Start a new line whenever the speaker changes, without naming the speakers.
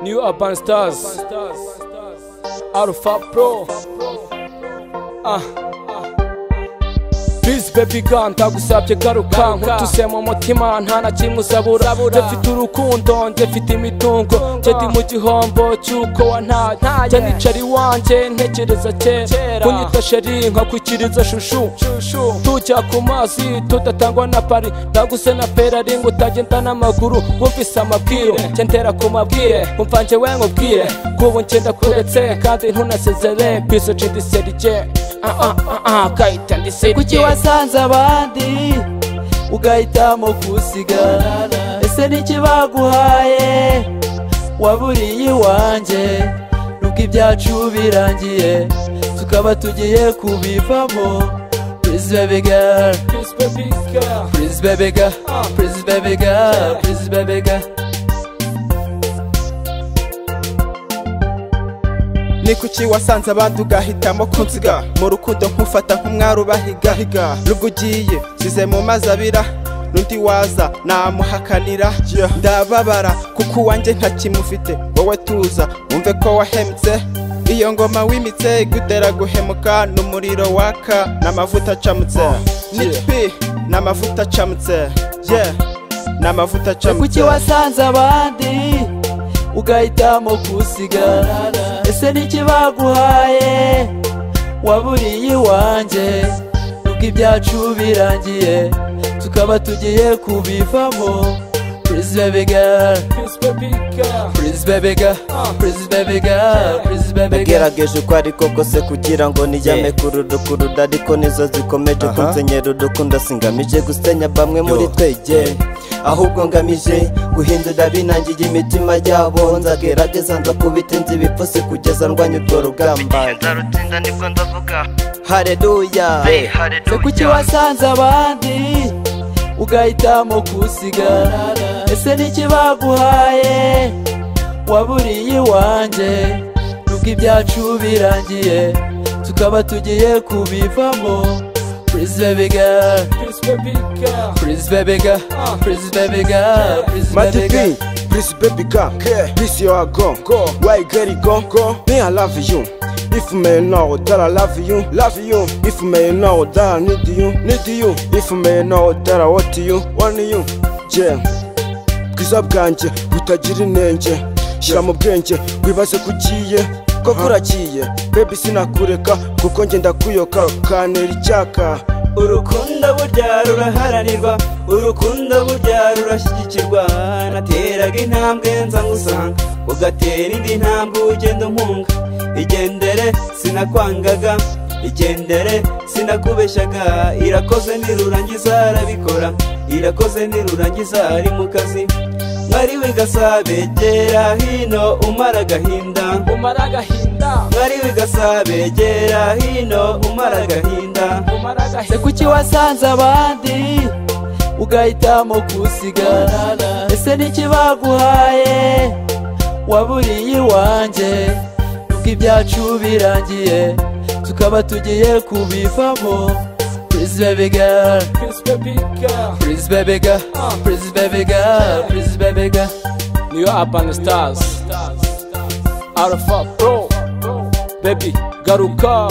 New Urban Stars, Alpha Pro. Please baby girl, ndagusabye garuka nkutusema umutima nta na kimwe usabura. Ndafite urukundo, ndafite imitungo, ndi mu gihombo cyuko wantaye. Nicara iwanjye ntekereza kera, kunyita sheri nkakwikiriza shushu. Tujya ku mazi tudatangwa na pari, ndaguse na Ferrari ngo utagenda n'amaguru. Wumvise amabwiro cyentera ku mabwire, umva njye we nkubwire kubu ngenda kuretse kandi ntunasezere. Piso cindi serije kayita ndiseriye.
Kuki wasanze abandi ugahitamo kusiga? Ese niki baguhaye waburiye iwanjye? Nubwo ibyacu birangiye tukaba tugiye kubivamo. Please baby girl,
Please baby girl,
please baby girl, please baby girl, please baby girl.
Ni kuki wasanze abandi ugahitamo kunsiga? Mu rukundo nkufata nk'umwari ubahiga. Nubwo ugiye size mu mazabira, n'undi waza namuhakanira. Ndababara kuko uwanjye ntakimufite, wowe tuza wumve ko wahemutse. Iyo ngoma wimitse igutera guhemuka, n'umuriro waka n'amavuta acamutse. Nipi n'amavuta acamutse, n'amavuta acamutse.
Kuki wasanze abandi ugahitamo kusiga? Ese niki baguhaye waburiye iwanjye? Nubwo ibyacu birangiye tukaba tugiye kubivamo. Please baby girl,
Please baby girl,
please baby girl, please baby girl, please baby girl.
Nagerageje uko ariko kose kugira ngo nijyame kuruda, ariko nizo zikomeje kunsenyera urukundo. Singamije gusenya bamwe muri twege, ahubwo ngamije guhindura binangiye imitima yabo. Nzagerageza nzakubita inzi ibipfusi kugeza ndwanya urwo rugamba. Nzarutsinda nibwo ndavuga haleluya.
Se kuki wasanze abandi ugahitamo kusiga? Ese niki baguhaye waburiye iwanjye? Nubwo ibyacu birangiye tukaba tugiye kubivamo. Please baby girl,
Please baby girl,
please baby girl, please baby girl, please baby girl.
Please baby girl, please you are go. Why you get it go? Me I love you. If me know that I love you. If me know that I need you. If me know that I want you. Bwiza bwanjye butagira inenge, shyira mu bwenge wibaze kugiye koko uragiye. Baby sinakureka kuko njye ndakuyoka ukantera icyaka.
Urukundo burya ruraharanirwa, urukundo burya rurashyigikirwa. Nateraga intambwe nza ngusanga, ugatera indi ntambwe ugenda umpunga. Igendere sinakwangaga, igendere sinakubeshyaga. Irakoze nirurangiza arabikora, irakoze nirurangiza ari mu kazi. Mwari w'igasabe gera hino umara agahinda, mwari w'igasabe gera hino umara agahinda.
Se kuki wasanze abandi ugahitamo kusiga? Ese niki baguhaye waburiye iwanjye? Nubwo ibyacu birangiye tukaba tugiye kubivamo. Please baby girl,
Please baby girl,
please baby girl, please baby girl, please baby girl.
New Urban Stars, Alpha Pro. Baby garuka.